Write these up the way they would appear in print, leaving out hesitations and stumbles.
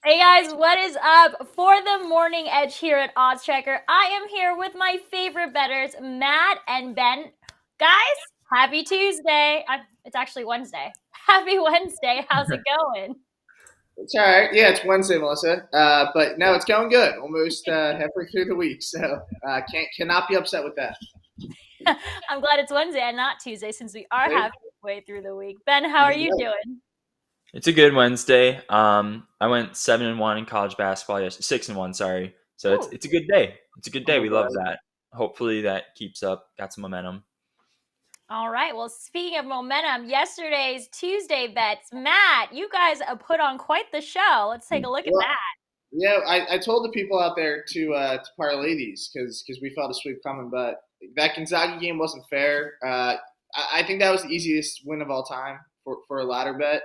Hey guys, what is up? For the morning edge here at OddsChecker, I am here with my favorite bettors, Matt and Ben. Guys, happy Tuesday. It's actually Wednesday. Happy Wednesday. How's it going? It's all right. Yeah, it's Wednesday, Melissa. But no, it's going good. Almost halfway through the week, so cannot be upset with that. I'm glad it's Wednesday and not Tuesday since we are Right? halfway through the week. Ben, how are you doing? It's a good Wednesday. I went 7-1 in college basketball. Yes, 6-1. Sorry. So it's Ooh. it's a good day. It's a good day. Oh, We love God. that. Hopefully that keeps up. Got some momentum. All right. Well, speaking of momentum, yesterday's Tuesday bets, Matt, you guys put on quite the show. Let's take a look at Well, that. yeah, I told the people out there to parlay these because we felt a sweep coming, but that Gonzaga game wasn't fair. I think that was the easiest win of all time for a ladder bet.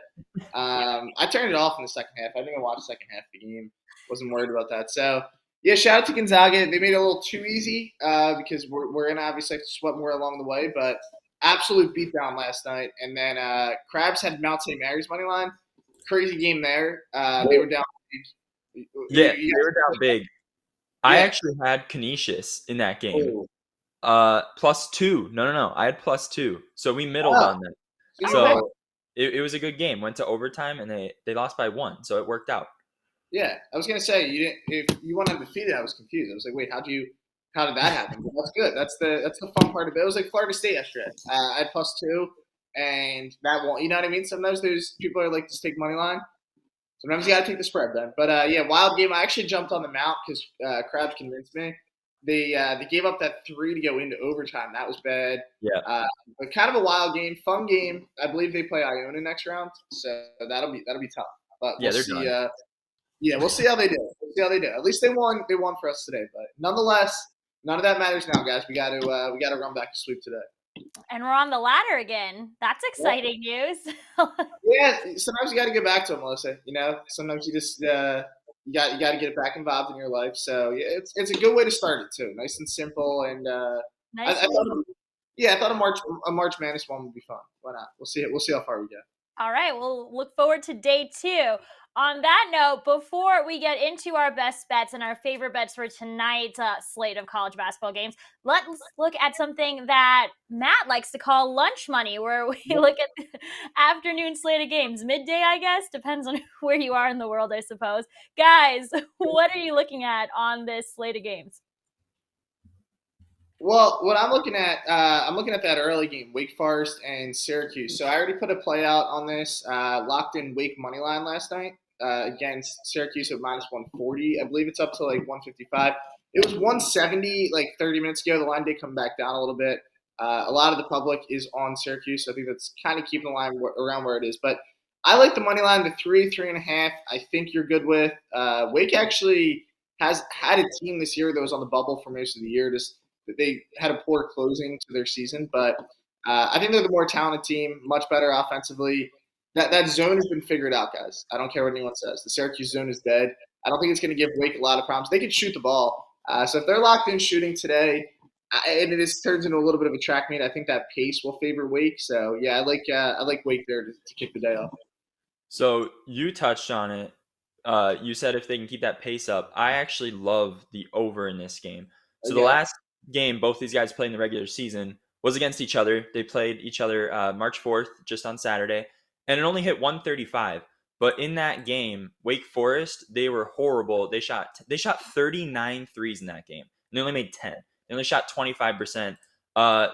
I turned it off in the second half. I didn't watch the second half of the game. Wasn't worried about that. So yeah, shout out to Gonzaga. They made it a little too easy because we're gonna obviously have to sweat more along the way, but absolute beatdown last night. And then Crabs had Mount St. Mary's money line. Crazy game there. They were down. Yeah, they were down big. I Yeah. actually had Canisius in that game. Oh. +2. No. I had +2. So we middled Oh, on that. so you won. So it was a good game. Went to overtime and they lost by 1. So it worked out. Yeah, I was gonna say you didn't. If you went undefeated, I was confused. I was like, wait, how did that happen? But that's good. That's the fun part of it. It was like Florida State yesterday. I had +2, and that won't. You know what I mean? Sometimes there's people are like just take money line. Sometimes you gotta take the spread, Ben. But yeah, wild game. I actually jumped on the mount because Crabs convinced me. They gave up that 3 to go into overtime. That was bad. Yeah. But kind of a wild game, fun game. I believe they play Iona next round, so that'll be tough. But Yeah, we'll they're see. done. Yeah, we'll see how they do. We'll see how they do. At least they won. They won for us today. But nonetheless, none of that matters now, guys. We got to run back to sweep today. And we're on the ladder again. That's exciting news. Yeah, sometimes you got to get back to them, Melissa. You know, sometimes you just you got to get back involved in your life. So yeah, it's a good way to start it too. Nice and simple. And I Nice. thought, yeah, I thought a March Madness one would be fun. Why not? We'll see it. We'll see how far we get. All right, we'll look forward to day 2. On that note, before we get into our best bets and our favorite bets for tonight's slate of college basketball games, let's look at something that Matt likes to call lunch money, where we look at the afternoon slate of games. Midday, I guess, depends on where you are in the world, I suppose. Guys, what are you looking at on this slate of games? Well, what I'm looking at that early game, Wake Forest and Syracuse. So I already put a play out on this. Locked in Wake money line last night against Syracuse at -140. I believe it's up to like 155. It was 170 like 30 minutes ago. The line did come back down a little bit. A lot of the public is on Syracuse, so I think that's kind of keeping the line around where it is. But I like the money line, the 3.5. I think you're good with. Wake actually has had a team this year that was on the bubble for most of the year. Just they had a poor closing to their season, but I think they're the more talented team, much better offensively. That zone has been figured out, guys. I don't care what anyone says. The Syracuse zone is dead. I don't think it's going to give Wake a lot of problems. They can shoot the ball, so if they're locked in shooting today, and it turns into a little bit of a track meet, I think that pace will favor Wake. So yeah, I like Wake there to kick the day off. So you touched on it. You said if they can keep that pace up. I actually love the over in this game. So the Okay. last game both these guys played in the regular season was against each other. They played each other March 4th, just on Saturday, and it only hit 135. But in that game, Wake Forest, they were horrible. They shot 39 threes in that game, and they only made 10. They only shot 25%.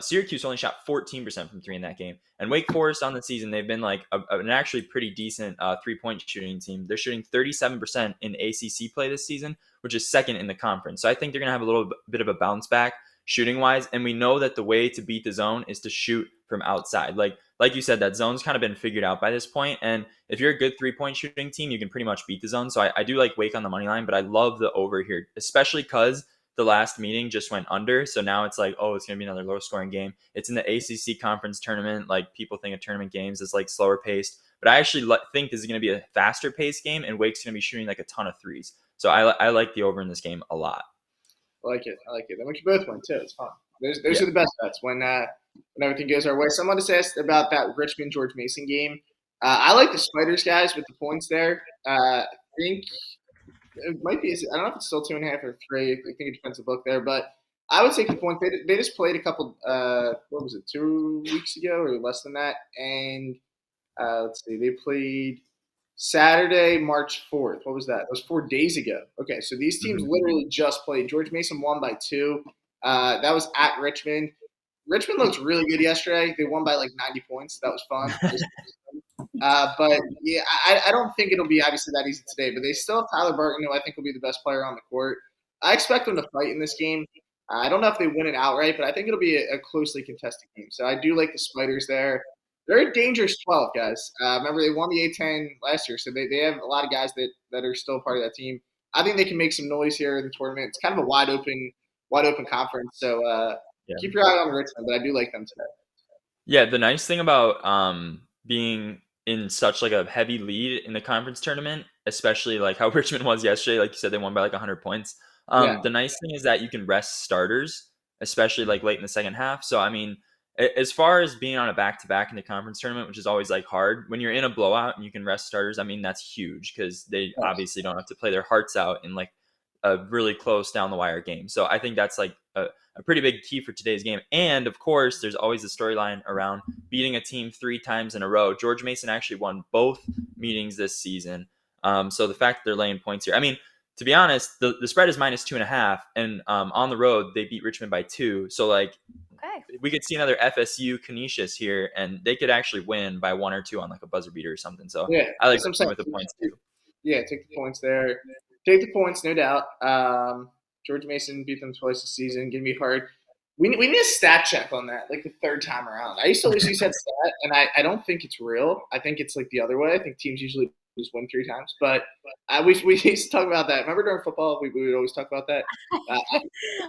Syracuse only shot 14% from 3 in that game. And Wake Forest on the season, they've been like an actually pretty decent 3-point shooting team. They're shooting 37% in ACC play this season, which is second in the conference. So I think they're going to have a little bit of a bounce back shooting wise. And we know that the way to beat the zone is to shoot from outside. Like you said, that zone's kind of been figured out by this point. And if you're a good 3-point shooting team, you can pretty much beat the zone. So I do like Wake on the money line, but I love the over here, especially because the last meeting just went under. So now it's like, oh, it's going to be another low scoring game. It's in the ACC conference tournament. Like, people think of tournament games as like slower paced, but I actually think this is going to be a faster paced game, and Wake's going to be shooting like a ton of threes. So I like the over in this game a lot. I like it. I like it. Then we can both win too. It's fun. Those Yeah. are the best bets when everything goes our way. Someone just asked about that Richmond George Mason game. I like the Spiders guys with the points there. I think it might be. I don't know if it's still 2.5 or 3. I think it depends on the book there, but I would take the point. They just played a couple. What was it? 2 weeks ago or less than that, and let's see. They played Saturday, March 4th. What was that? It was 4 days ago. Okay, so these teams literally just played. George Mason won by 2. That was at Richmond. Richmond looked really good yesterday. They won by like 90 points. That was fun. But yeah, I don't think it'll be obviously that easy today. But they still have Tyler Burton, who I think will be the best player on the court. I expect them to fight in this game. I don't know if they win it outright, but I think it'll be a closely contested game. So I do like the Spiders there. They're a dangerous 12, guys. Remember, they won the A10 last year, so they have a lot of guys that are still part of that team. I think they can make some noise here in the tournament. It's kind of a wide open conference. So keep your eye on Richmond, but I do like them today. Yeah, the nice thing about being in such like a heavy lead in the conference tournament, especially like how Richmond was yesterday, like you said, they won by like 100 points. The nice thing is that you can rest starters, especially like late in the second half. So, I mean, as far as being on a back-to-back in the conference tournament, which is always like hard, when you're in a blowout and you can rest starters, I mean, that's huge because they obviously don't have to play their hearts out in like a really close down the wire game. So I think that's like a pretty big key for today's game. And of course, there's always a storyline around beating a team 3 times in a row. George Mason actually won both meetings this season. So the fact that they're laying points here, I mean, to be honest, the spread is -2.5, and on the road they beat Richmond by 2. So like, we could see another FSU Canisius here, and they could actually win by 1 or 2 on like a buzzer beater or something. So yeah, I like something with the points too. Yeah, take the points there. Take the points, no doubt. George Mason beat them twice this season. Give me hard. We need a stat check on that, like the third time around. I used to always use that stat, and I don't think it's real. I think it's like the other way. I think teams usually just win 3 times. But we used to talk about that. Remember during football, we would always talk about that.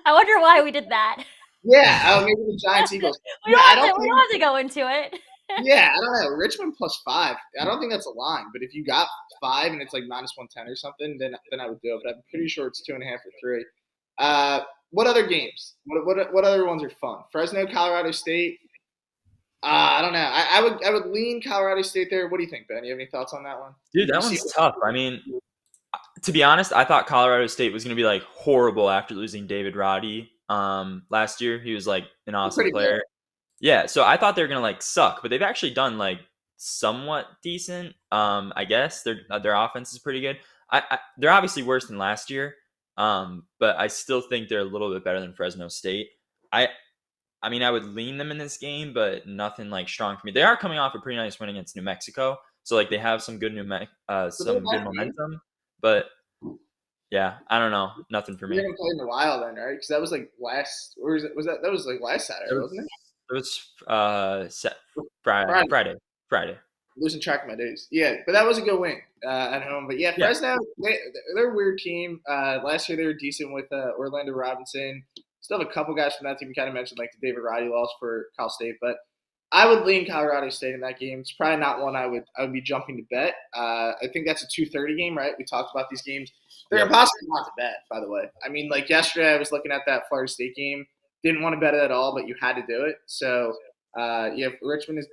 I wonder why we did that. Yeah, maybe the Giants Eagles. We don't have to go into it. Yeah, I don't know. Richmond +5. I don't think that's a line, but if you got 5 and it's like -110 or something, then I would do it. But I'm pretty sure it's 2.5 or 3. What other games? What other ones are fun? Fresno, Colorado State. I don't know. I would lean Colorado State there. What do you think, Ben? You have any thoughts on that one? Dude, that one's tough. I mean, to be honest, I thought Colorado State was going to be like horrible after losing David Roddy last year. He was like an awesome player. Good. Yeah, so I thought they were going to like suck, but they've actually done like somewhat decent. I guess their offense is pretty good. They're obviously worse than last year, but I still think they're a little bit better than Fresno State. I mean, I would lean them in this game, but nothing like strong for me. They are coming off a pretty nice win against New Mexico, so like they have some good good momentum. But yeah, I don't know, nothing for me. We haven't played in a while then, right? Because that was like last, or that was like last Saturday, wasn't it? It was Friday. Losing track of my days. Yeah, but that was a good win at home. But yeah, Fresno, they're a weird team. Last year they were decent with Orlando Robinson. Still have a couple guys from that team. You kind of mentioned like the David Roddy loss for Cal State, but I would lean Colorado State in that game. It's probably not one I would be jumping to bet. I think that's a 2:30 game, right? We talked about these games. They're impossible not to bet, by the way. I mean, like yesterday I was looking at that Florida State game. Didn't want to bet it at all, but you had to do it. So, Richmond is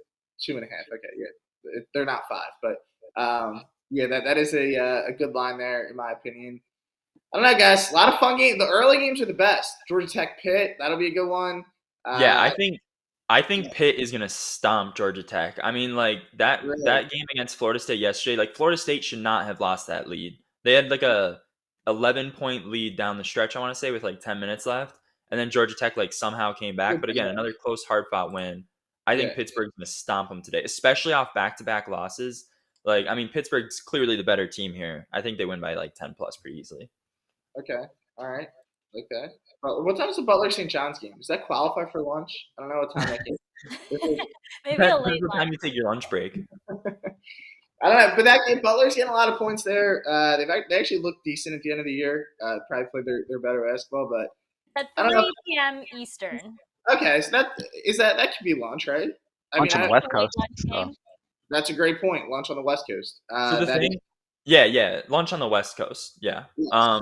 2.5. Okay, yeah. They're not 5, but that is a good line there, in my opinion. I don't know, guys. A lot of fun games. The early games are the best. Georgia Tech, Pitt. That'll be a good one. I think Pitt is gonna stomp Georgia Tech. I mean, like that game against Florida State yesterday. Like Florida State should not have lost that lead. They had like a 11-point lead down the stretch, I want to say, with like 10 minutes left, and then Georgia Tech like somehow came back. But again, another close, hard-fought win. I think Pittsburgh's gonna stomp them today, especially off back-to-back losses. Like, I mean, Pittsburgh's clearly the better team here. I think they win by like 10+ pretty easily. Okay. All right. Like that. What time is the Butler St. John's game? Does that qualify for lunch? I don't know what time that game is. Maybe a late lunch. Time you take your lunch break. I don't know, but that game, Butler's getting a lot of points there. They actually look decent at the end of the year. Probably played their better basketball, but at 3 p.m. Eastern. Okay, so that could be lunch, right? Lunch on the West Coast. That's a great point. Lunch on the West Coast. Lunch on the West Coast. Yeah. Yes.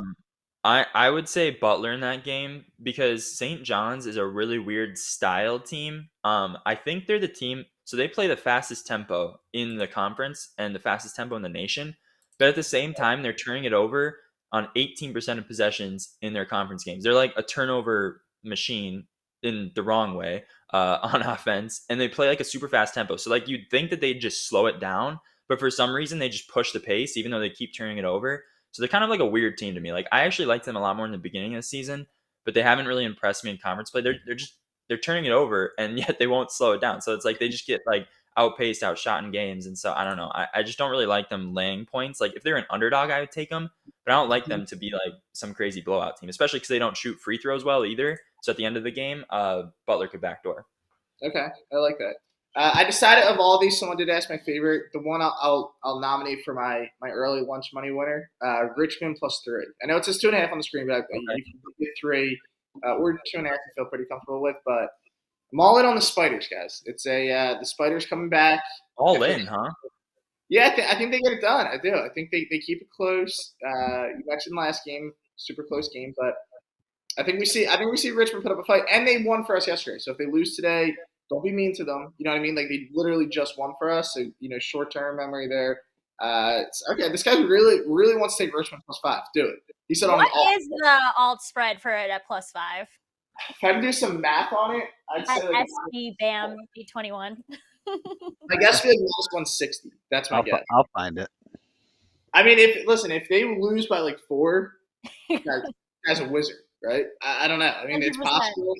I would say Butler in that game because St. John's is a really weird style team. I think they're the team. So they play the fastest tempo in the conference and the fastest tempo in the nation. But at the same time, they're turning it over on 18% of possessions in their conference games. They're like a turnover machine in the wrong way on offense, and they play like a super fast tempo. So like you'd think that they'd just slow it down, but for some reason they just push the pace, even though they keep turning it over. So they're kind of like a weird team to me. Like I actually liked them a lot more in the beginning of the season, but they haven't really impressed me in conference play. They're turning it over, and yet they won't slow it down. So it's like they just get like outpaced, outshot in games. And so I don't know. I just don't really like them laying points. Like if they're an underdog, I would take them, but I don't like them to be like some crazy blowout team, especially because they don't shoot free throws well either. So at the end of the game, Butler could backdoor. Okay, I like that. I decided of all these, someone did ask my favorite. The one I'll nominate for my early lunch money winner, Richmond +3. I know it says 2.5 on the screen, but you can get 3 or 2.5. I feel pretty comfortable with, but I'm all in on the Spiders, guys. It's the Spiders coming back. All in, huh? Yeah, I think they get it done. I do. I think they keep it close. You mentioned last game, super close game, but I think we see Richmond put up a fight, and they won for us yesterday. So if they lose today, don't be mean to them. You know what I mean? Like they literally just won for us. So short-term memory there. Okay, this guy really wants to take Richmond +5. Do it. He said what is the alt spread for it at +5? If I had to do some math on it, I'd say like SB BAM B21. I guess we had -160. That's my guess. I'll find it. I mean, if they lose by like 4, guy's a wizard, right? I don't know. I mean, 100%. It's possible.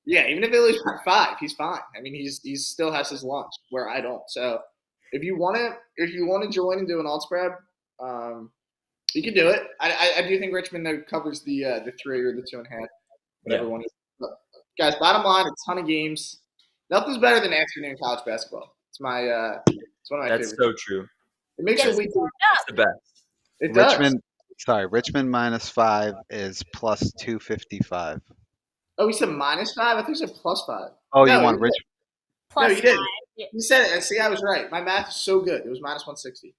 Yeah, even if they lose by 5, he's fine. I mean, he still has his lunch where I don't. So if you want to join and do an alt spread, you can do it. I do think Richmond though covers the 3 or the 2.5, whatever one is. But, guys, bottom line, a ton of games. Nothing's better than afternoon college basketball. It's one of my favorites. That's so true. It makes your week the best. It does. Richmond -5 is +255. Oh, he said -5? I think he said +5. Oh, no, you want Richmond? No, you didn't. You said it. See, I was right. My math is so good. It was -160.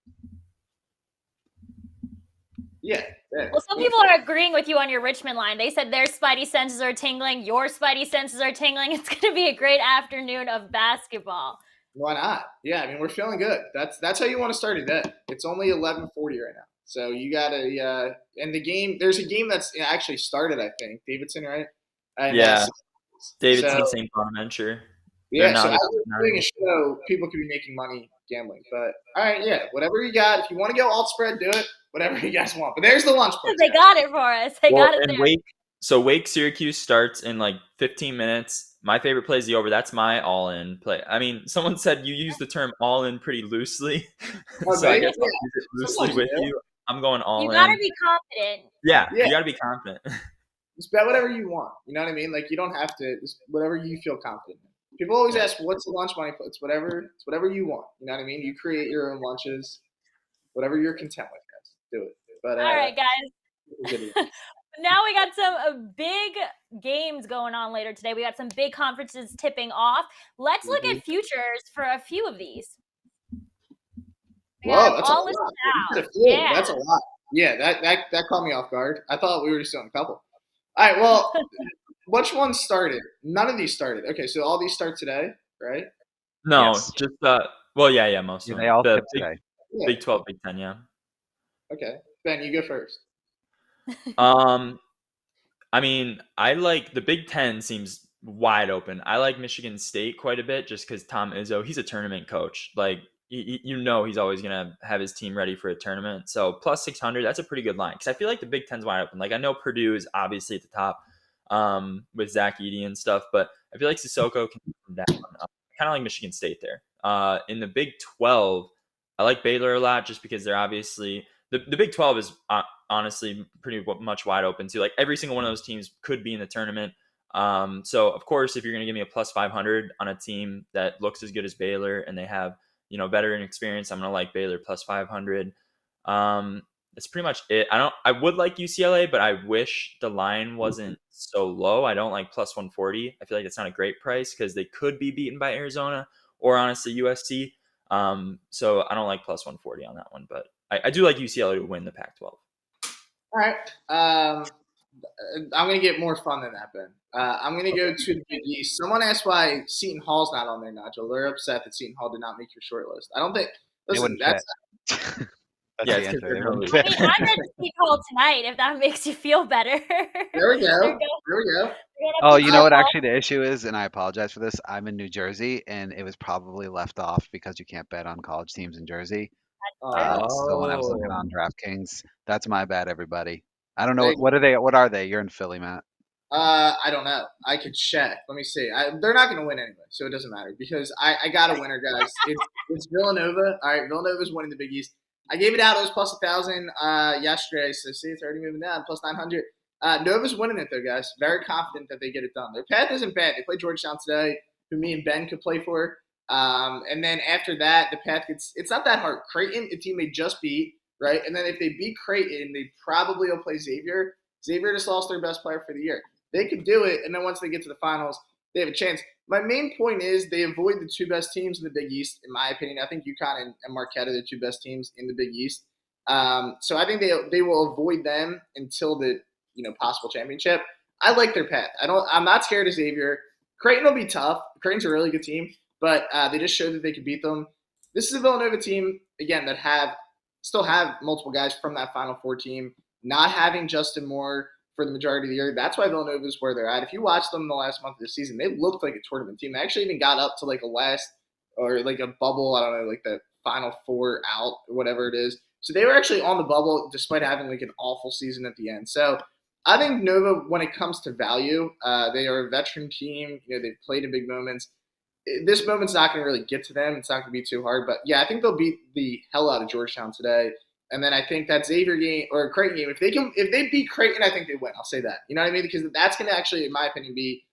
Yeah. Well, some people are agreeing with you on your Richmond line. They said their spidey senses are tingling. Your spidey senses are tingling. It's going to be a great afternoon of basketball. Why not? Yeah, I mean, we're feeling good. That's how you want to start a day. It's only 11:40 right now. So you got to and the game, there's a game that's actually started, I think. Davidson, right? And Davidson, St. Bonaventure. Yeah, so as we're doing a show, people could be making money gambling. But, all right, yeah, whatever you got. If you want to go alt spread, do it. Whatever you guys want. But there's the lunch place. They got it for us. They got it there. Wake Syracuse starts in like 15 minutes. My favorite play is the over. That's my all-in play. I mean, someone said you use the term all-in pretty loosely. So I guess I'll use it loosely with you. I'm going all-in. You got to be confident. Yeah, you got to be confident. Just bet whatever you want. You know what I mean? Like, you don't have to. Just whatever you feel confident in. People always ask, what's the lunch money? It's whatever you want. You know what I mean? You create your own lunches. Whatever you're content with, guys. Do it. But, all right, guys. Now we got some big games going on later today. We got some big conferences tipping off. Let's look at futures for a few of these. Whoa, that's a lot. Yeah. That's a lot. Yeah, that caught me off guard. I thought we were just doing a couple. All right, well, which one started? None of these started. Okay, so all these start today, right? No, yes. Just most of them. They all tip today. Big 12, Big 10, yeah. Okay. Ben, you go first. I mean, I like the Big 10 seems wide open. I like Michigan State quite a bit just because Tom Izzo, he's a tournament coach. Like, he's always going to have his team ready for a tournament. So plus 600, that's a pretty good line. Because I feel like the Big 10's wide open. Like, I know Purdue is obviously at the top with Zach Edey and stuff, but I feel like Sissoko can come down. Kind of like Michigan State there. In the Big 12, I like Baylor a lot just because they're obviously the Big 12 is honestly pretty much wide open too. Like every single one of those teams could be in the tournament. So of course, if you're going to give me a plus 500 on a team that looks as good as Baylor and they have, veteran experience, I'm going to like Baylor plus 500. That's pretty much it. I would like UCLA, but I wish the line wasn't so low. I don't like plus 140. I feel like it's not a great price because they could be beaten by Arizona or honestly USC. So I don't like plus 140 on that one, but I do like UCLA to win the Pac-12. All right. I'm going to get more fun than that, Ben. I'm going to go to the Big East. Someone asked why Seton Hall's not on there, Nigel. They're upset that Seton Hall did not make your short list. I don't think – listen, that's That's Yeah, the it's 'cause answer. they're They gonna won't lose. I bet. mean, I'm at City Hall tonight, if that makes you feel better. There we go. They're going, There we go. they're going up Oh, to you know what City Hall. actually the issue is, and I apologize for this. I'm in New Jersey, and it was probably left off because you can't bet on college teams in Jersey. So when I was looking Oh. on DraftKings, that's my bad, everybody. I don't know They- what are they. What are they? You're in Philly, Matt. I don't know. I could check. Let me see. They're not going to win anyway, so it doesn't matter because I got a winner, guys. It's Villanova. All right, Villanova's winning the Big East. I gave it out. It was plus 1,000 yesterday. So see, it's already moving down. Plus 900. Nova's winning it though, guys. Very confident that they get it done. Their path isn't bad. They play Georgetown today, who me and Ben could play for. And then after that, the path it's not that hard. Creighton, a team they just beat, right? And then if they beat Creighton, they probably will play Xavier. Xavier just lost their best player for the year. They could do it, and then once they get to the finals, they have a chance. My main point is they avoid the two best teams in the Big East, in my opinion. I think UConn and Marquette are the two best teams in the Big East. So I think they will avoid them until the possible championship. I like their path. I'm not scared of Xavier. Creighton will be tough. Creighton's a really good team, but they just showed that they could beat them. This is a Villanova team again that still have multiple guys from that Final Four team. Not having Justin Moore for the majority of the year. That's why Villanova is where they're at. If you watch them in the last month of the season, they looked like a tournament team. They actually even got up to like a last or like a bubble, I don't know, like the Final Four out or whatever it is. So they were actually on the bubble despite having like an awful season at the end. So I think Nova, when it comes to value, they are a veteran team. They've played in big moments. This moment's not going to really get to them. It's not going to be too hard. But, yeah, I think they'll beat the hell out of Georgetown today. And then I think that Xavier game or Creighton game, if they beat Creighton, I think they win. I'll say that. You know what I mean? Because that's going to actually, in my opinion, be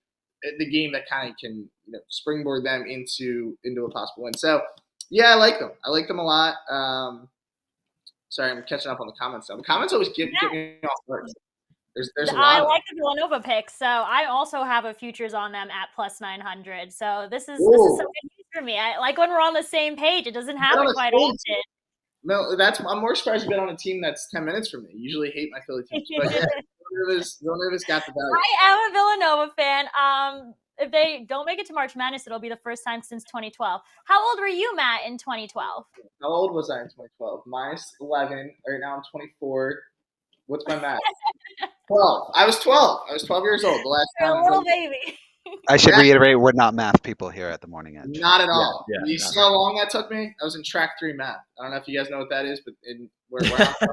the game that kind of can springboard them into a possible win. So, yeah, I like them. I like them a lot. Sorry, I'm catching up on the comments now. The comments always get me off guard. There's a lot. I like the Villanova pick, so I also have a futures on them at plus 900. So this is some good news for me. I like when we're on the same page. It doesn't happen quite often. No, I'm more surprised you bet on a team that's 10 minutes from me. I usually hate my Philly teams, but yeah, Villanova's got the value. I am a Villanova fan. If they don't make it to March Madness, it'll be the first time since 2012. How old were you, Matt, in 2012? How old was I in 2012? Minus 11. Right now I'm 24. What's my math? 12. I was 12. I was 12 years old. The last You're time. a little baby. I should reiterate, we're not math people here at the Morning Edge. Not at all. Yeah, you see how long that took me? I was in track 3 math. I don't know if you guys know what that is, but where I'm from,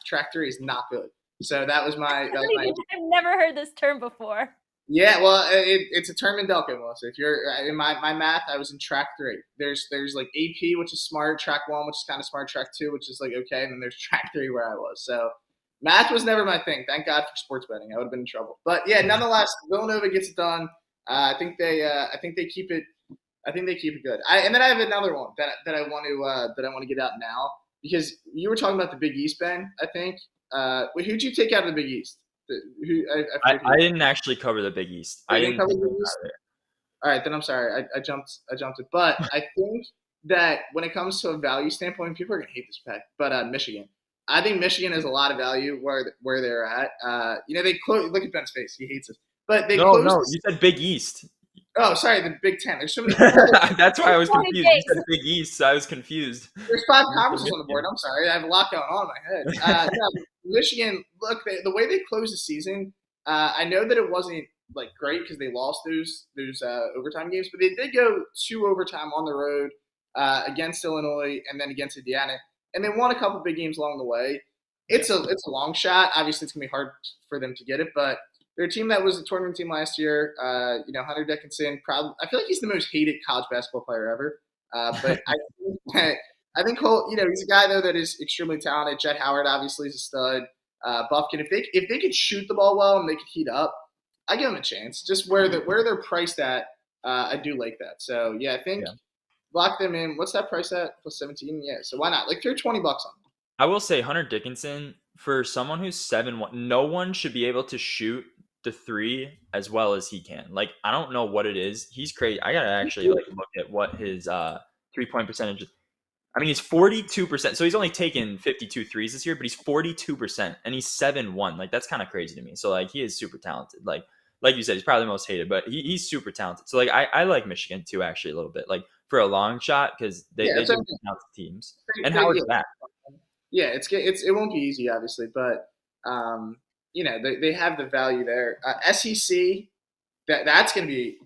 track 3 is not good. So that was my. I've never heard this term before. Yeah, well, it's a term in Delco, Melissa. If you're in my math, I was in track 3. There's like AP, which is smart, track 1, which is kind of smart, track 2, which is like okay, and then there's track 3 where I was. So math was never my thing. Thank God for sports betting. I would have been in trouble. But yeah, nonetheless, Villanova gets it done. I think they keep it. I think they keep it good. And then I have another one that I want to get out now because you were talking about the Big East, Ben. I think. Who'd you take out of the Big East? I didn't actually cover the Big East. I didn't cover the Big East. All right, then I'm sorry. I jumped it. But I think that when it comes to a value standpoint, people are gonna hate this pick. But Michigan. I think Michigan has a lot of value where they're at. They close. Look at Ben's face; he hates us. But they No, you said Big East. Oh, sorry, the Big Ten. There's so many. That's why I was confused. You said Big East, so I was confused. There's 5 conferences on the board. I'm sorry, I have a lot going on in my head. Michigan. Look, the way they closed the season. I know that it wasn't like great because they lost those overtime games, but they did go 2 overtime on the road against Illinois and then against Indiana. And they won a couple big games along the way. It's a long shot. Obviously, it's gonna be hard for them to get it, but they're a team that was a tournament team last year. Hunter Dickinson. I feel like he's the most hated college basketball player ever. But I think Cole. He's a guy though that is extremely talented. Jet Howard obviously is a stud. Buffkin. If they could shoot the ball well and they could heat up, I give them a chance. Just where they're priced at, I do like that. So yeah, I think. Yeah. Lock them in. What's that price at? Plus 17? Yeah, so why not? Like, throw $20 on them. I will say Hunter Dickinson, for someone who's 7'1", no one should be able to shoot the 3 as well as he can. Like, I don't know what it is. He's crazy. I got to actually look at what his 3-point percentage is. I mean, he's 42%. So he's only taken 52 threes this year, but he's 42%, and he's 7'1". Like, that's kind of crazy to me. So, like, he is super talented. Like you said, he's probably the most hated, but he's super talented. So, like, I like Michigan, too, actually, a little bit. Like, for a long shot because they do talented teams. And Howard's back. Yeah, it won't be easy, obviously, but they have the value there. SEC, that's going to be.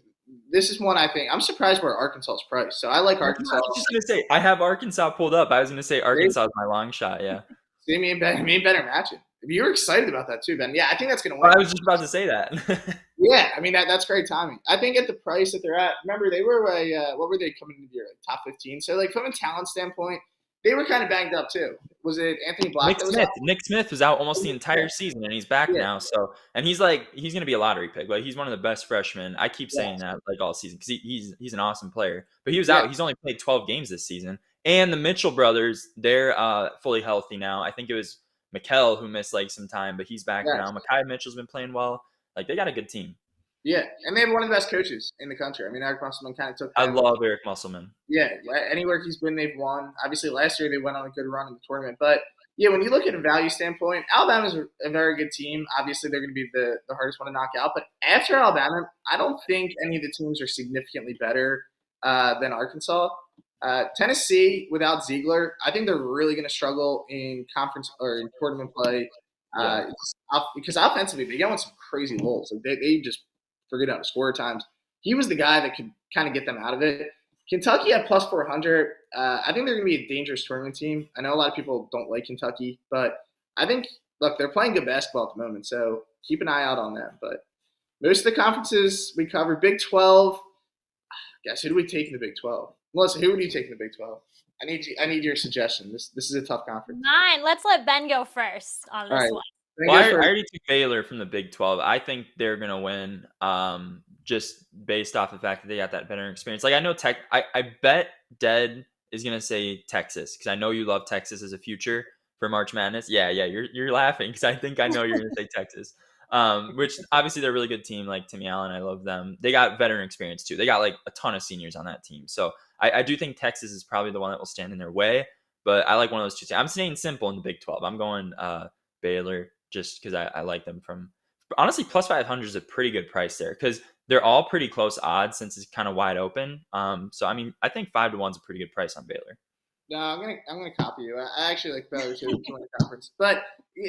This is one I think I'm surprised where Arkansas is priced. So I like I Arkansas. was just gonna say I have Arkansas pulled up. I was gonna say Arkansas is my long shot. Yeah. See, me and better matching. You were excited about that too, Ben. Yeah, I think that's going to win. Well, I was just about to say that. Yeah, I mean that's great timing. I think at the price that they're at, remember they were what were they coming into the year, like top 15? So like from a talent standpoint, they were kind of banged up too. Was it Anthony Black? Nick Smith was out almost the entire season, and he's back now. So, and he's going to be a lottery pick. Like he's one of the best freshmen. I keep saying that like all season because he's an awesome player. But he was out. He's only played 12 games this season. And the Mitchell brothers, they're fully healthy now. I think it was Mikal who missed like some time, but he's back now. Mekhi Mitchell's been playing well. Like they got a good team. Yeah, and they have one of the best coaches in the country. I mean, Eric Musselman kind of took. I love Eric Musselman. Yeah, anywhere he's been, they've won. Obviously, last year they went on a good run in the tournament. But yeah, when you look at a value standpoint, Alabama's a very good team. Obviously, they're going to be the hardest one to knock out. But after Alabama, I don't think any of the teams are significantly better than Arkansas. Tennessee, without Ziegler, I think they're really going to struggle in conference or in tournament play because offensively they get on some crazy holes. Like they just forget how to score at times. He was the guy that could kind of get them out of it. Kentucky at plus 400. I think they're going to be a dangerous tournament team. I know a lot of people don't like Kentucky, but I think, look, they're playing good basketball at the moment, so keep an eye out on them. But most of the conferences we cover, Big 12. Guys, who do we take in the Big 12? Melissa, who would you take in the Big 12? I need your suggestion. This is a tough conference. Mine. Let's let Ben go first on this one. Well, I already took Baylor from the Big 12. I think they're going to win just based off the fact that they got that veteran experience. Like I know I bet Dead is going to say Texas because I know you love Texas as a future for March Madness. Yeah, you're laughing because I think I know you're going to say Texas. Which obviously they're a really good team like Timmy Allen. I love them. They got veteran experience too. They got like a ton of seniors on that team. So I do think Texas is probably the one that will stand in their way. But I like one of those two teams. I'm staying simple in the Big 12. I'm going Baylor just because I like them from honestly plus 500 is a pretty good price there because they're all pretty close odds since it's kind of wide open. So I mean I think 5-1 is a pretty good price on Baylor. No, I'm gonna copy you. I actually like Baylor too to win the conference. But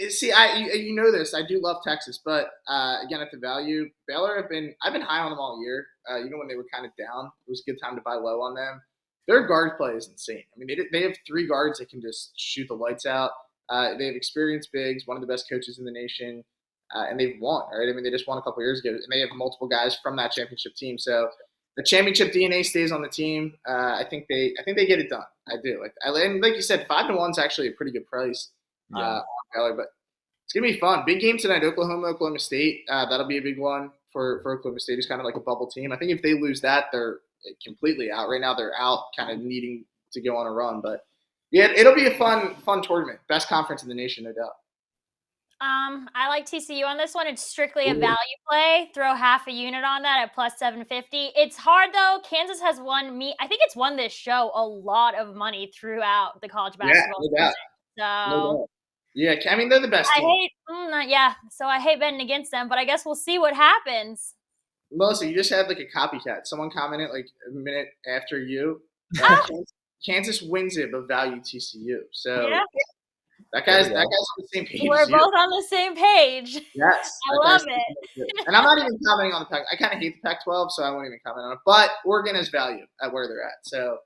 see, you know this. I do love Texas, but again at the value, Baylor I've been high on them all year. Even when they were kind of down, it was a good time to buy low on them. Their guard play is insane. I mean, they have 3 guards that can just shoot the lights out. They have experienced bigs, one of the best coaches in the nation, and they've won. Right? I mean, they just won a couple years ago, and they have multiple guys from that championship team. So the championship DNA stays on the team. I think they get it done. I do. And like you said, 5-1 is actually a pretty good price on Baylor, but it's gonna be fun. Big game tonight, Oklahoma State. That'll be a big one for Oklahoma State. It's kind of like a bubble team. I think if they lose that, they're completely out. Right now, they're out, kind of needing to go on a run. But yeah, it'll be a fun tournament. Best conference in the nation, no doubt. I like TCU on this one. It's strictly a value play. Throw half a unit on that at plus 750. It's hard though. Kansas has won I think it's won this show a lot of money throughout the college basketball season. So yeah, I mean they're the best team. So I hate betting against them, but I guess we'll see what happens. Melissa, you just had like a copycat. Someone commented like a minute after you. Kansas wins it, but value TCU. So that guy's on the same page. We're both on the same page. Yes. I love it. And I'm not even commenting on the Pac. I kind of hate the Pac-12, so I won't even comment on it. But Oregon has value at where they're at. So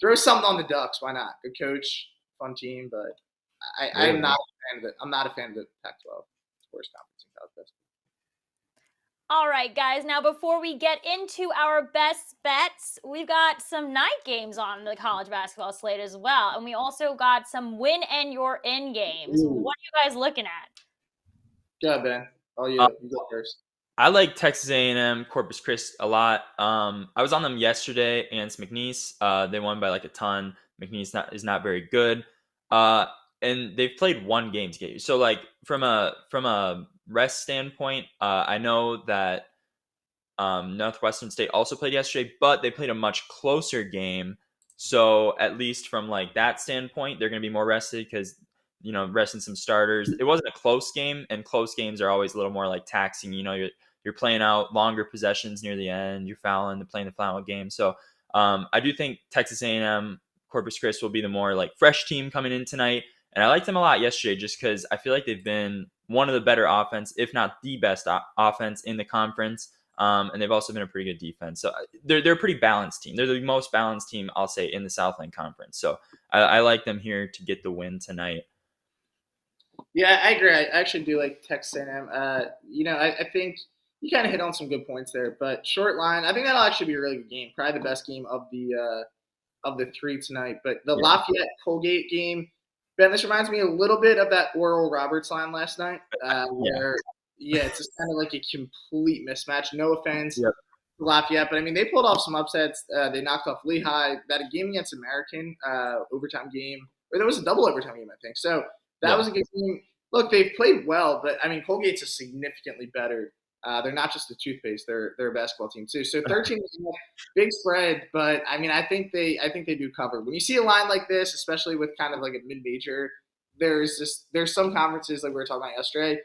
throw something on the Ducks. Why not? Good coach, fun team. But I'm not a fan of it. I'm not a fan of the Pac-12. It's the worst conference in college basketball. All right, guys. Now, before we get into our best bets, we've got some night games on the college basketball slate as well. And we also got some win and you're in games. Ooh. What are you guys looking at? Go ahead, Ben. You go first. I like Texas A&M, Corpus Christi a lot. I was on them yesterday against McNeese. They won by like a ton. McNeese is not very good. And they've played one game to get you. So like from a rest standpoint, I know that Northwestern State also played yesterday, but they played a much closer game. So at least from like that standpoint, they're going to be more rested because, resting some starters. It wasn't a close game, and close games are always a little more like taxing. You're playing out longer possessions near the end. You're fouling, they're playing the final game. So I do think Texas A&M, Corpus Christi will be the more like fresh team coming in tonight. And I liked them a lot yesterday just because I feel like they've been one of the better offense, if not the best offense in the conference. And they've also been a pretty good defense. So they're a pretty balanced team. They're the most balanced team, I'll say, in the Southland Conference. So I like them here to get the win tonight. Yeah, I agree. I actually do like Texas A&M. I think you kind of hit on some good points there. But short line, I think that'll actually be a really good game. Probably the best game of the three tonight. But the Lafayette Colgate game, Ben, this reminds me a little bit of that Oral Roberts line last night, where it's just kind of like a complete mismatch. No offense to Lafayette, but I mean they pulled off some upsets. They knocked off Lehigh. That a game against American, overtime game, or there was a double overtime game, I think. So that was a good game. Look, they've played well, but I mean Colgate's a significantly better. They're not just a toothpaste; they're a basketball team too. So 13, big spread, but I mean I think they do cover. When you see a line like this, especially with kind of like a mid-major, there's some conferences like we were talking about yesterday.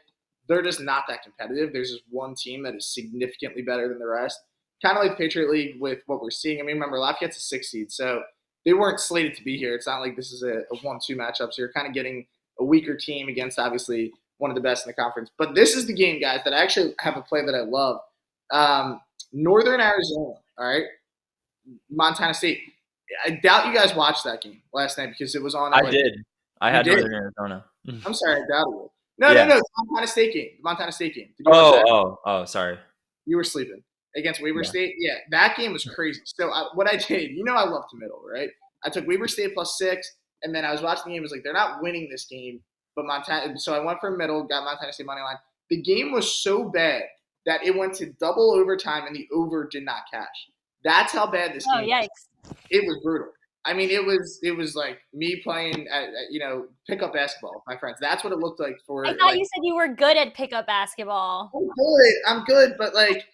They're just not that competitive. There's just one team that is significantly better than the rest. Kind of like the Patriot League with what we're seeing. I mean, remember Lafayette's a 6 seed, so they weren't slated to be here. It's not like this is a 1-2 matchup. So you're kind of getting a weaker team against obviously one of the best in the conference. But this is the game, guys, that I actually have a play that I love. Northern Arizona, all right? Montana State. I doubt you guys watched that game last night because it was on. I did. I had Northern Arizona. I'm sorry, I doubted it. No. It's the Montana State game. The Montana State game. Did you watch that? Sorry. You were sleeping against Weber State? Yeah, that game was crazy. So what I did, I love to middle, right? I took Weber State +6, and then I was watching the game. I was like, they're not winning this game. But Montana, so I went for middle, got Montana State money line. The game was so bad that it went to double overtime and the over did not cash. That's how bad this game was. It was brutal. I mean, it was like me playing at pickup basketball with my friends. That's what it looked like for. I thought you said you were good at pickup basketball. I'm good, but like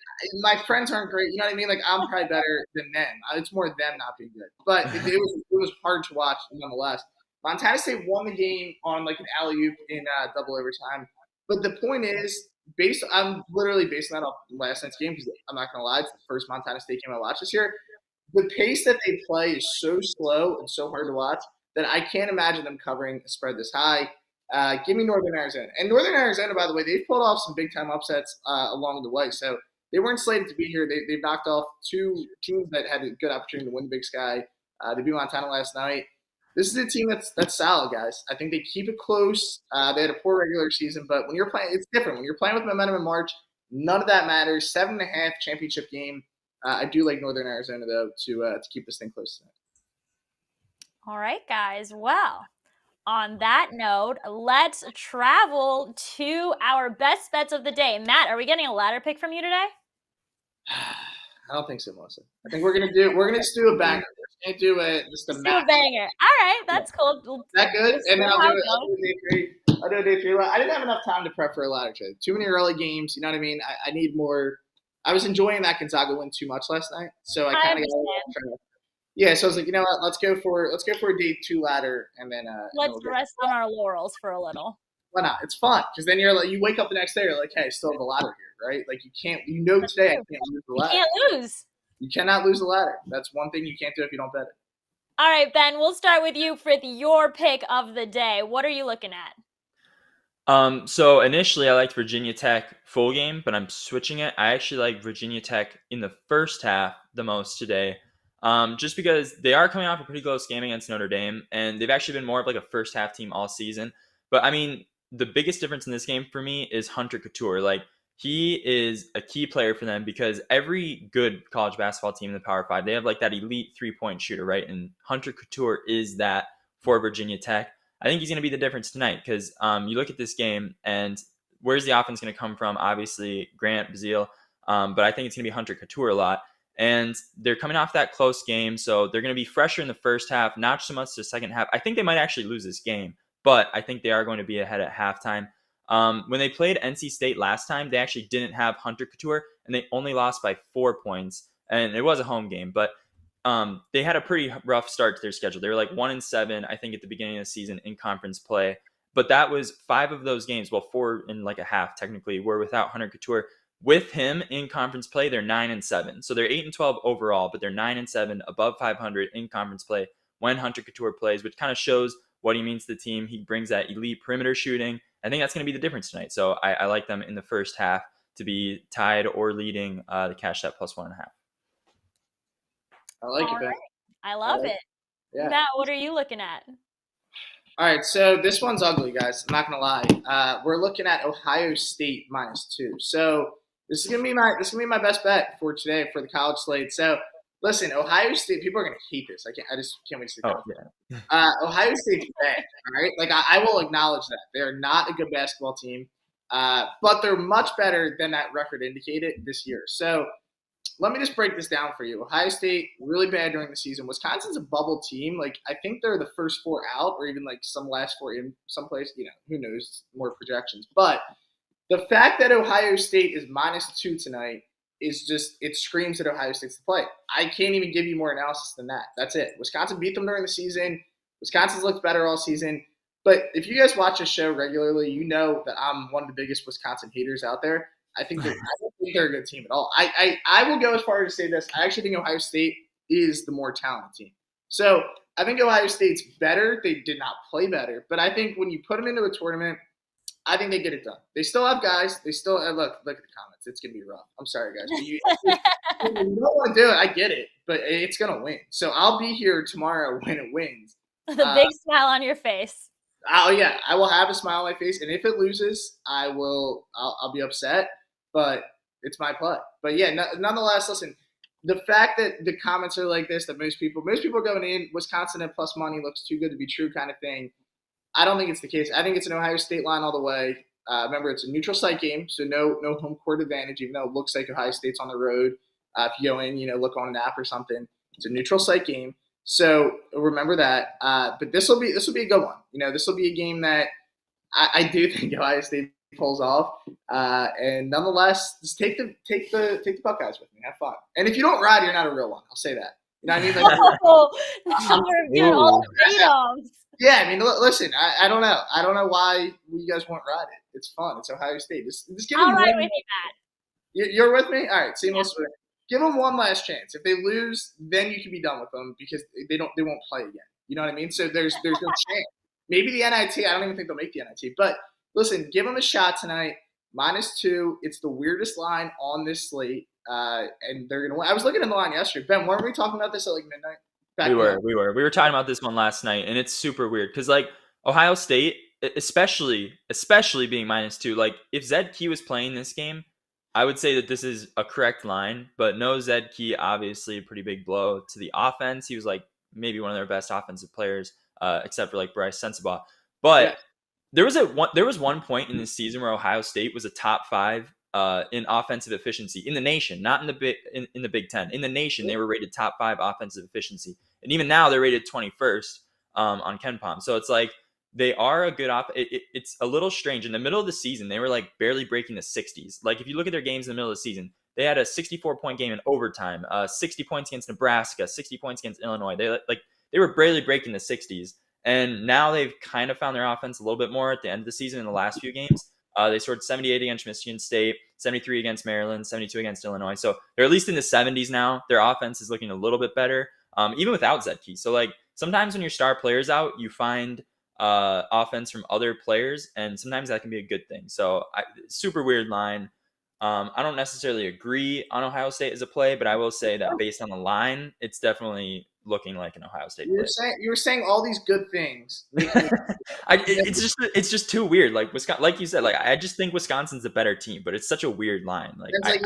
my friends aren't great. You know what I mean? Like I'm probably better than them. It's more them not being good. But it was hard to watch nonetheless. Montana State won the game on like an alley-oop in double overtime. But the point is, I'm literally basing that off last night's game because I'm not gonna lie, it's the first Montana State game I watched this year. The pace that they play is so slow and so hard to watch that I can't imagine them covering a spread this high. Give me Northern Arizona. And Northern Arizona, by the way, they've pulled off some big-time upsets along the way. So they weren't slated to be here. They've knocked off two teams that had a good opportunity to win the Big Sky. They beat Montana last night. This is a team that's solid, guys. I think they keep it close. They had a poor regular season, but when you're playing, it's different. When you're playing with momentum in March, none of that matters. 7.5 championship game. I do like Northern Arizona, though, to keep this thing close tonight. All right, guys. Well, on that note, let's travel to our best bets of the day. Matt, are we getting a ladder pick from you today? I don't think so, Melissa. I think we're gonna just do a banger. We're gonna do a banger. All right, that's cool. Is that good? And then I'll do a day three. I didn't have enough time to prep for a ladder trade. Too many early games. You know what I mean? I need more. I was enjoying that Gonzaga win too much last night, so I kind of got. Yeah, so I was like, you know what? Let's go for a day 2 ladder, and then let's rest on our laurels for a little. Why not? It's fun because then you're like, you wake up the next day, you're like, hey, I still have a ladder here, right? Like today I can't lose the ladder. You can't lose. You cannot lose the ladder. That's one thing you can't do if you don't bet it. All right, Ben, we'll start with you with your pick of the day. What are you looking at? So initially I liked Virginia Tech full game, but I'm switching it. I actually like Virginia Tech in the first half the most today. Just because they are coming off a pretty close game against Notre Dame, and they've actually been more of like a first half team all season. But I mean, the biggest difference in this game for me is Hunter Couture. Like, he is a key player for them because every good college basketball team in the Power 5, they have like that elite 3-point shooter, right? And Hunter Couture is that for Virginia Tech. I think he's going to be the difference tonight because you look at this game and where's the offense going to come from? Obviously, Grant, Bazile, but I think it's going to be Hunter Couture a lot. And they're coming off that close game, so they're going to be fresher in the first half, not so much the second half. I think they might actually lose this game, but I think they are going to be ahead at halftime. When they played NC State last time, they actually didn't have Hunter Couture, and they only lost by 4 points. And it was a home game, but they had a pretty rough start to their schedule. They were like 1-7, I think, at the beginning of the season in conference play. But that was 5 of those games, well, 4 and like a half technically, were without Hunter Couture. With him in conference play, they're 9-7. So they're 8-12 overall, but they're 9-7, above 500 in conference play when Hunter Couture plays, which kind of shows what he means to the team. He brings that elite perimeter shooting. I think that's going to be the difference tonight. So I like them in the first half to be tied or leading the cash that +1.5. I like it, Ben. Right. I love it. Yeah. Matt, what are you looking at? All right, so this one's ugly, guys. I'm not gonna lie. We're looking at Ohio State -2. So this is gonna be my best bet for today for the college slate. So listen, Ohio State. People are gonna hate this. I just can't wait to see. Ohio State's bad. All right, like I will acknowledge that they are not a good basketball team, but they're much better than that record indicated this year. So let me just break this down for you. Ohio State, really bad during the season. Wisconsin's a bubble team. Like, I think they're the first 4 out, or even like some last 4 in some place. Who knows, more projections. But the fact that Ohio State is -2 tonight is just, it screams that Ohio State's the play. I can't even give you more analysis than that. That's it. Wisconsin beat them during the season. Wisconsin's looked better all season. But if you guys watch this show regularly, you know that I'm one of the biggest Wisconsin haters out there. I don't think they're a good team at all. I will go as far as to say this. I actually think Ohio State is the more talented team. So I think Ohio State's better. They did not play better. But I think when you put them into a tournament, I think they get it done. They still have guys. They still look at the comments. It's going to be rough. I'm sorry, guys. But you don't want to do it. I get it. But it's going to win. So I'll be here tomorrow when it wins. The big smile on your face. Oh, yeah. I will have a smile on my face. And if it loses, I'll be upset. But it's my play. But yeah, nonetheless, listen, the fact that the comments are like this, that most people are going in, Wisconsin at plus money looks too good to be true kind of thing. I don't think it's the case. I think it's an Ohio State line all the way. Remember, it's a neutral site game, so no home court advantage, even though it looks like Ohio State's on the road. If you go in, look on an app or something. It's a neutral site game. So remember that. But this will be a good one. This will be a game that I do think Ohio State pulls off, and nonetheless, just take the Buckeyes with me. Have fun, and if you don't ride, you're not a real one. I'll say that. You know what I mean? Like, we're doing all the trade-offs. Yeah, I mean, listen, I don't know. I don't know why you guys won't ride it. It's fun. It's Ohio State. Just give them I'll ride one. with you, Matt. You're with me? All right. Seamless. Yeah. Give them one last chance. If they lose, then you can be done with them because they won't play again. You know what I mean? So there's no chance. Maybe the NIT. I don't even think they'll make the NIT, but. Listen, give them a shot tonight. -2. It's the weirdest line on this slate, and they're gonna win. I was looking at the line yesterday. Ben, weren't we talking about this at like midnight? We were talking about this one last night, and it's super weird because like Ohio State, especially being -2. Like if Zed Key was playing this game, I would say that this is a correct line. But no Zed Key, obviously a pretty big blow to the offense. He was like maybe one of their best offensive players, except for like Bryce Sensabaugh. But yeah. There was one point in this season where Ohio State was a top 5 in offensive efficiency in the nation, not in the Big Ten. In the nation, they were rated top 5 offensive efficiency, and even now they're rated 21st on KenPom. So it's like they are a good it's a little strange. In the middle of the season, they were like barely breaking the 60s. Like if you look at their games in the middle of the season, they had a 64-point game in overtime, 60 points against Nebraska, 60 points against Illinois. They were barely breaking the 60s. And now they've kind of found their offense a little bit more at the end of the season in the last few games. They scored 78 against Michigan State, 73 against Maryland, 72 against Illinois. So they're at least in the 70s now. Their offense is looking a little bit better, even without Zed Key. So like sometimes when your star player's out, you find offense from other players, and sometimes that can be a good thing. So super weird line. I don't necessarily agree on Ohio State as a play, but I will say that based on the line, it's definitely looking like an Ohio State play. You were saying all these good things. It's just too weird. Like Wisconsin, like you said, like I just think Wisconsin's a better team, but it's such a weird line. Like it's a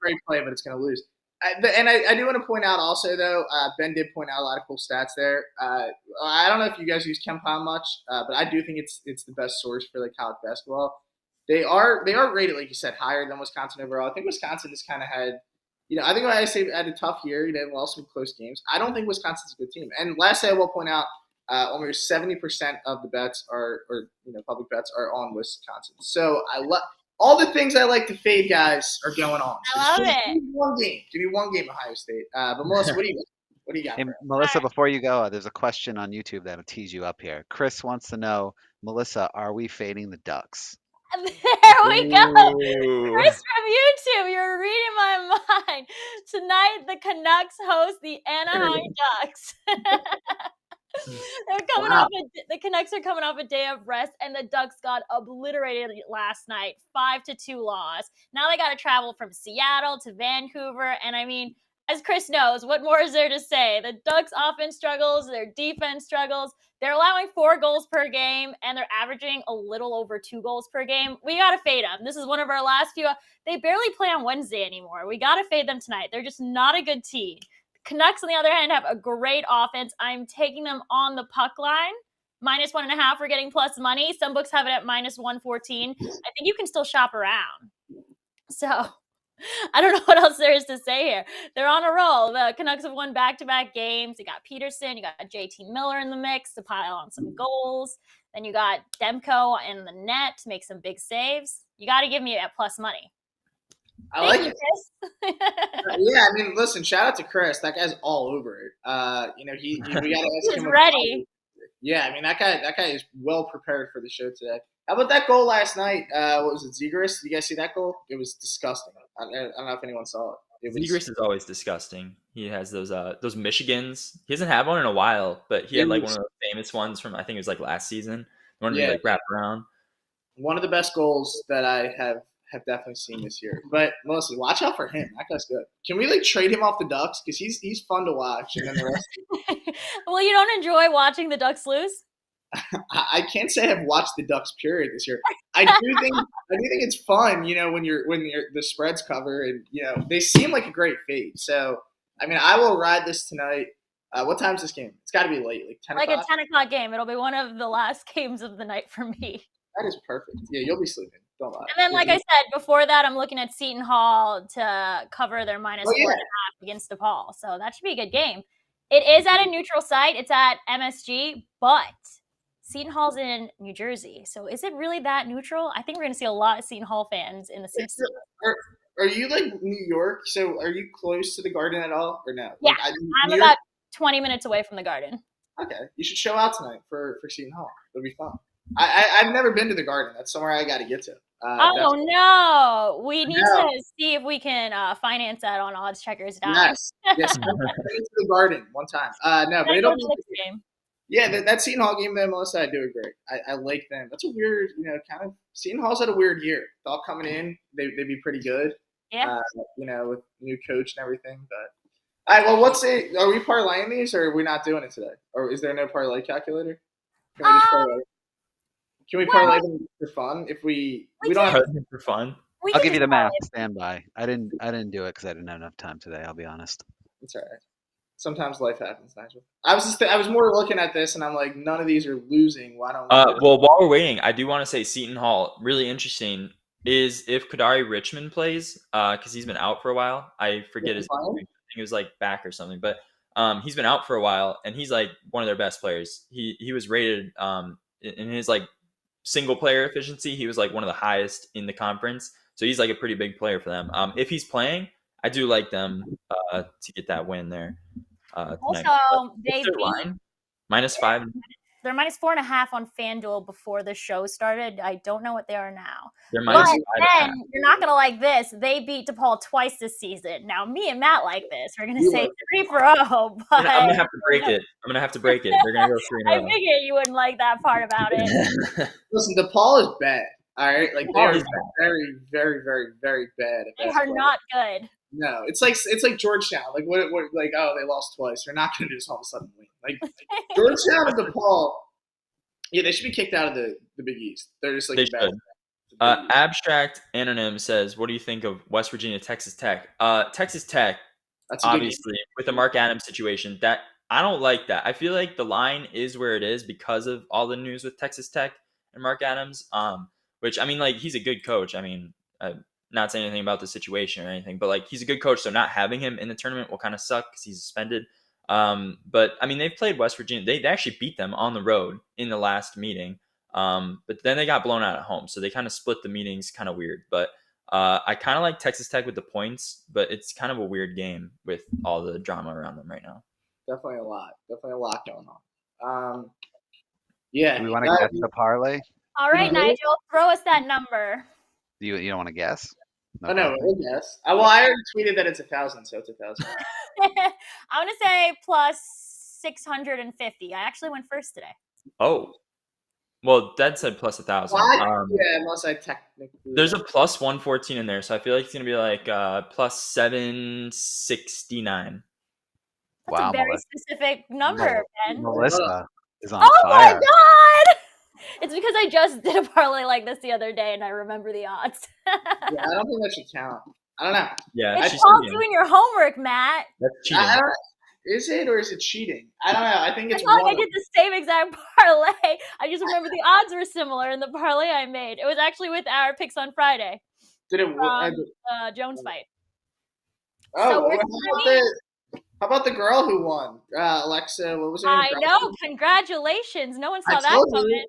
great play, but it's going to lose. And I do want to point out also though, Ben did point out a lot of cool stats there. I don't know if you guys use KenPom much, but I do think it's the best source for like college basketball. They are rated, like you said, higher than Wisconsin overall. I think Wisconsin just kind of had, I think Ohio State had a tough year. They lost some close games. I don't think Wisconsin's a good team. And lastly, I will point out, almost 70% of the bets public bets are on Wisconsin. So I love all the things I like to fade, guys, are going on. I love it. Give me one game, Ohio State. But Melissa, what do you got? What do you got? Hey, Melissa, before you go, there's a question on YouTube that'll tease you up here. Chris wants to know, Melissa, are we fading the Ducks? There we go. Chris from YouTube, you're reading my mind. Tonight, the Canucks host the Anaheim Ducks. They're coming off the Canucks are coming off a day of rest, and the Ducks got obliterated last night, 5-2 loss. Now they got to travel from Seattle to Vancouver, and I mean, as Chris knows, what more is there to say? The Ducks' offense struggles, their defense struggles. They're allowing 4 goals per game, and they're averaging a little over 2 goals per game. We got to fade them. This is one of our last few. They barely play on Wednesday anymore. We got to fade them tonight. They're just not a good team. Canucks, on the other hand, have a great offense. I'm taking them on the puck line. -1.5, we're getting plus money. Some books have it at -114. I think you can still shop around. So I don't know what else there is to say here. They're on a roll. The Canucks have won back-to-back games. You got Peterson. You got JT Miller in the mix to pile on some goals. Then you got Demko in the net to make some big saves. You got to give me at plus money. I like it. Yeah, I mean, listen, shout out to Chris. That guy's all over it. We got to ask him. He's ready. Yeah, I mean, that guy is well prepared for the show today. How about that goal last night? What was it, Zegras? Did you guys see that goal? It was disgusting. I don't know if anyone saw it. Zegras is always disgusting. He has those Michigans. He hasn't had one in a while, but he had like one of those famous ones from, I think it was like last season. The one where he wrapped around. One of the best goals that I have definitely seen this year. But Melissa, watch out for him. That guy's good. Can we trade him off the Ducks? Because he's fun to watch. And then the rest Well, you don't enjoy watching the Ducks lose? I can't say I've watched the Ducks period this year. I do think it's fun, when the spreads cover and they seem like a great fade. So I mean, I will ride this tonight. What time's this game? It's got to be late, like 10 o'clock. Like a 10 o'clock game. It'll be one of the last games of the night for me. That is perfect. Yeah, you'll be sleeping. Don't lie. And then, like I said, before that, I'm looking at Seton Hall to cover their -4.5 against DePaul. So that should be a good game. It is at a neutral site. It's at MSG, but Seton Hall's in New Jersey. So is it really that neutral? I think we're going to see a lot of Seton Hall fans in the seats. Are you like New York? So are you close to the Garden at all or no? Yeah, like, I'm about 20 minutes away from the Garden. Okay. You should show out tonight for Seton Hall. It'll be fun. I've never been to the Garden. That's somewhere I got to get to. No. We need to see if we can finance that on OddsChecker's dime. Yes. I've been to the Garden one time. No, but it'll be game. Yeah, that Seton Hall game there, Melissa, I do agree. I like them. That's a weird, kind of – Seton Hall's had a weird year. All coming in, they'd be pretty good. Yeah. With new coach and everything. But all right, well, are we parlaying these or are we not doing it today? Or is there no parlay calculator? Can we just parlay? Can we parlay them for fun? If we don't have them for fun. I'll give you the math. Stand by. I didn't do it because I didn't have enough time today. I'll be honest. It's all right. Sometimes life happens, Nigel. I was more looking at this and I'm like, none of these are losing. Why don't we? Well, while we're waiting, I do want to say Seton Hall, really interesting, is if Kadari Richmond plays, because he's been out for a while. I forget his name. I think he was like back or something, but he's been out for a while and he's like one of their best players. He was rated in his like single player efficiency, he was like one of the highest in the conference. So he's like a pretty big player for them. If he's playing, I do like them to get that win there. Also, they beat line? -5. They're -4.5 on FanDuel before the show started. I don't know what they are now. They're but then you're not gonna like this. They beat DePaul twice this season. Now me and Matt like this. We're gonna say 3 for 0. But I'm gonna have to break it. They're gonna go 3 in a row. I figured you wouldn't like that part about it. Listen, DePaul is bad. All right, like they're very, very, very, very bad. They are not good. No, it's like Georgetown. Like what? Like they lost twice. They're not going to just all of a sudden win. Like Georgetown and DePaul. Yeah, they should be kicked out of the Big East. They're just like they bad. Abstract Anonym says, "What do you think of West Virginia, Texas Tech? Texas Tech, obviously with the Mark Adams situation. That I don't like that. I feel like the line is where it is because of all the news with Texas Tech and Mark Adams. Which I mean, like he's a good coach. I mean." Not saying anything about the situation or anything, but like he's a good coach, so not having him in the tournament will kind of suck because he's suspended. But I mean, they've played West Virginia. They actually beat them on the road in the last meeting. But then they got blown out at home, so they kind of split the meetings, kind of weird. But I kind of like Texas Tech with the points, but it's kind of a weird game with all the drama around them right now. Definitely a lot going on. Yeah. Do we want to guess the parlay? All right, Nigel, throw us that number. You don't want to guess? No, we'll guess. Well, I already tweeted that it's 1,000, so it's 1,000. I'm gonna say plus 650. I actually went first today. Oh, well, that said plus 1,000. Yeah, unless I technically. There's a plus 114 in there, so I feel like it's gonna be like plus 769. That's a very specific number, Ben. Melissa is on Oh fire. my god! It's because I just did a parlay like this the other day and I remember the odds. Yeah, I don't think that should count. I don't know. Yeah, It's called doing your homework, Matt. That's cheating. Is it or is it cheating? I don't know. I think it's. I felt like I did the same exact parlay. I just remember the odds were similar in the parlay I made. It was actually with our picks on Friday. Did it? Jones fight. Oh, So how about the girl who won? Alexa, what was her name? I know. Congratulations. No one saw that coming.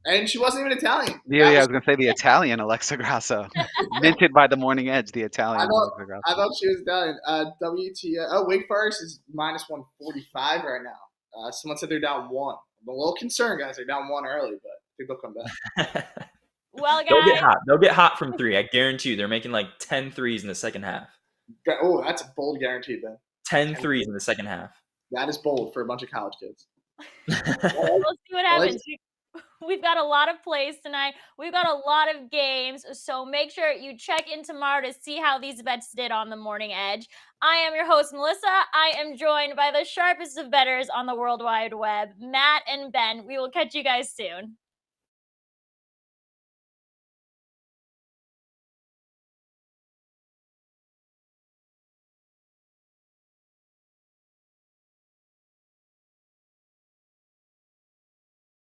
And she wasn't even Italian. Yeah, I was going to say the Italian Alexa Grasso. Minted by the Morning Edge, the Italian Alexa Grasso. I thought she was Italian. WTA. Oh, Wake Forest is minus 145 right now. Someone said they're down 1. I'm a little concerned, guys. They're down 1 early, but I think they'll come back. Well, guys. They'll get hot. They'll get hot from 3. I guarantee you. They're making like 10 threes in the second half. Oh, that's a bold guarantee, Ben. 10 threes in the second half. That is bold for a bunch of college kids. Let's see what happens. We've got a lot of plays tonight. We've got a lot of games. So make sure you check in tomorrow to see how these bets did on the Morning Edge. I am your host, Melissa. I am joined by the sharpest of bettors on the World Wide Web, Matt and Ben. We will catch you guys soon.